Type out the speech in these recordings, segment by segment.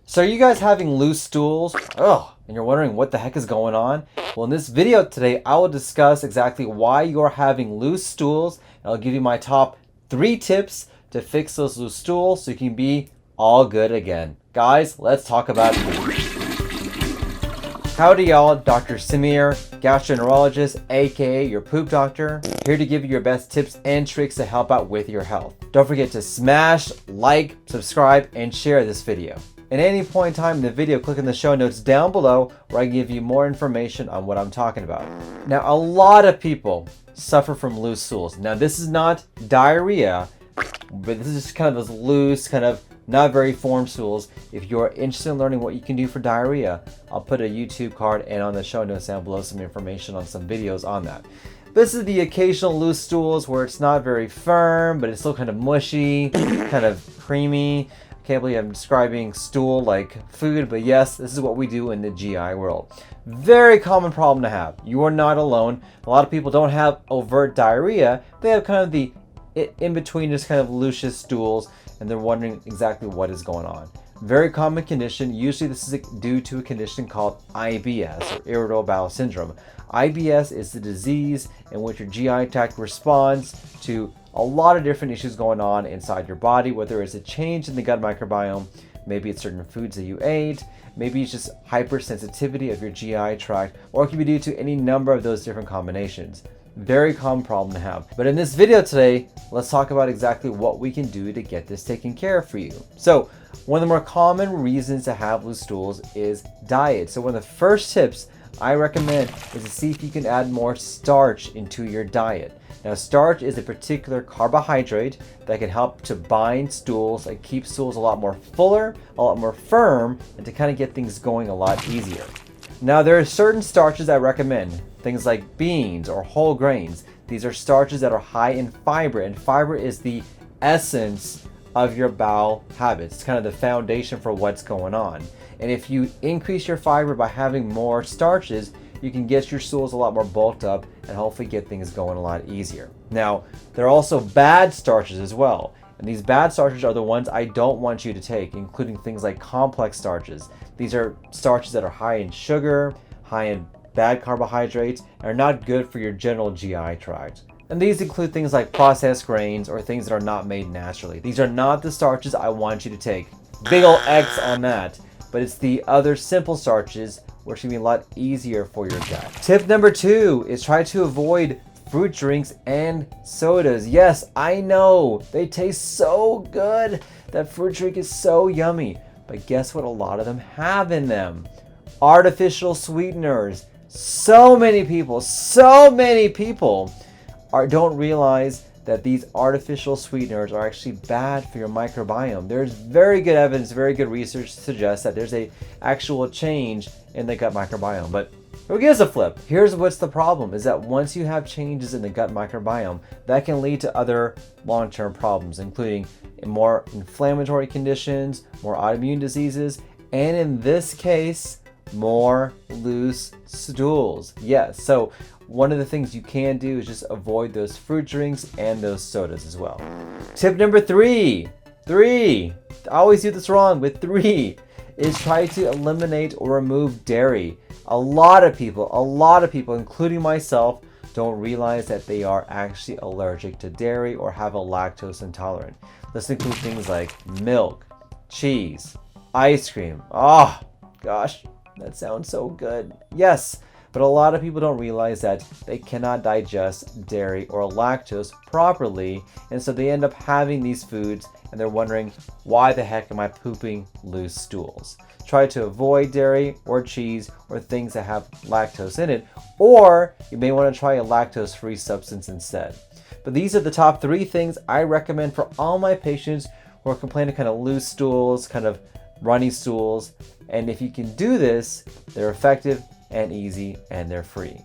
So are you guys having loose stools? Ugh, and you're wondering what the heck is going on? Well, in this video today, I will discuss exactly why you're having loose stools. And I'll give you my top 3 tips to fix those loose stools so you can be all good again. Guys, let's talk about it. Howdy y'all, Dr. Samir, gastroenterologist, aka your poop doctor, here to give you your best tips and tricks to help out with your health. Don't forget to smash, like, subscribe, and share this video. At any point in time in the video, click on the show notes down below where I give you more information on what I'm talking about. Now, a lot of people suffer from loose stools. Now, this is not diarrhea, but this is just kind of those loose, kind of not very formed stools. If you're interested in learning what you can do for diarrhea, I'll put a YouTube card and on the show notes down below some information on some videos on that. This is the occasional loose stools where it's not very firm, but it's still kind of mushy, kind of creamy. Can't believe I'm describing stool like food, but yes, this is what we do in the GI world. Very common problem to have. You are not alone. A lot of people don't have overt diarrhea. They have kind of the in between, just kind of loose stools, and they're wondering exactly what is going on. Very common condition. Usually this is due to a condition called IBS, or irritable bowel syndrome. IBS is the disease in which your GI tract responds to a lot of different issues going on inside your body, whether it's a change in the gut microbiome, maybe it's certain foods that you ate, maybe it's just hypersensitivity of your GI tract, or it can be due to any number of those different combinations. Very common problem to have. But in this video today, let's talk about exactly what we can do to get this taken care of for you. So one of the more common reasons to have loose stools is diet. So one of the first tips I recommend is to see if you can add more starch into your diet. Now, starch is a particular carbohydrate that can help to bind stools and keep stools a lot more fuller, a lot more firm, and to kind of get things going a lot easier. Now, there are certain starches I recommend, things like beans or whole grains. These are starches that are high in fiber, and fiber is the essence of your bowel habits. It's kind of the foundation for what's going on. And if you increase your fiber by having more starches, you can get your stools a lot more bulked up and hopefully get things going a lot easier. Now, there are also bad starches as well. And these bad starches are the ones I don't want you to take, including things like complex starches. These are starches that are high in sugar, high in bad carbohydrates, and are not good for your general GI tract. And these include things like processed grains or things that are not made naturally. These are not the starches I want you to take. Big ol' X on that. But it's the other simple starches which can be a lot easier for your gut. Tip number 2 is try to avoid fruit drinks and sodas. Yes, I know, they taste so good. That fruit drink is so yummy. But guess what a lot of them have in them? Artificial sweeteners. So many people don't realize that these artificial sweeteners are actually bad for your microbiome. There's very good evidence, very good research to suggest that there's a actual change in the gut microbiome. But who gives a flip? Here's what's the problem, is that once you have changes in the gut microbiome, that can lead to other long-term problems, including more inflammatory conditions, more autoimmune diseases, and in this case, more loose stools. Yes, so one of the things you can do is just avoid those fruit drinks and those sodas as well. Tip number 3, I always do this wrong, but 3 is try to eliminate or remove dairy. A lot of people, including myself, don't realize that they are actually allergic to dairy or have a lactose intolerant. This includes things like milk, cheese, ice cream. Oh, gosh, that sounds so good. Yes. But a lot of people don't realize that they cannot digest dairy or lactose properly, and so they end up having these foods and they're wondering, why the heck am I pooping loose stools? Try to avoid dairy or cheese or things that have lactose in it, or you may want to try a lactose-free substance instead. But these are the top 3 things I recommend for all my patients who are complaining kind of loose stools, kind of runny stools, and if you can do this, they're effective and easy, and they're free.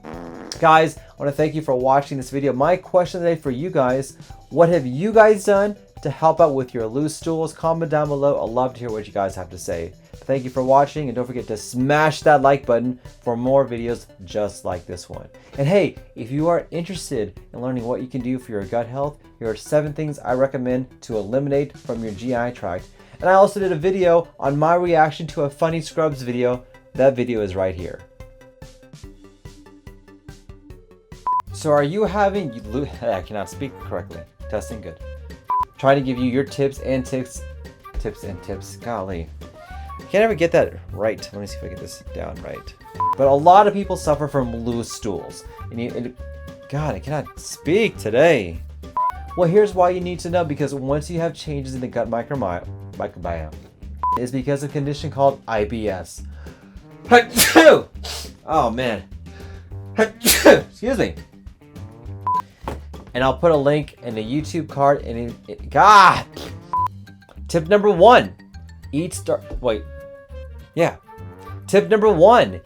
Guys, I want to thank you for watching this video. My question today for you guys, what have you guys done to help out with your loose stools? Comment down below. I'd love to hear what you guys have to say. Thank you for watching, and don't forget to smash that like button for more videos just like this one. And hey, if you are interested in learning what you can do for your gut health, here are 7 things I recommend to eliminate from your GI tract. And I also did a video on my reaction to a funny Scrubs video. That video is right here. So are you having, I cannot speak correctly. Testing good. Trying to give you your tips and tips. Golly. I can't ever get that right. Let me see if I get this down right. But a lot of people suffer from loose stools. God, I cannot speak today. Well, here's why you need to know, because once you have changes in the gut microbiome, it's because of a condition called IBS. Oh man. Excuse me. And I'll put a link in the YouTube card. God. Tip number 1. Tip number 1.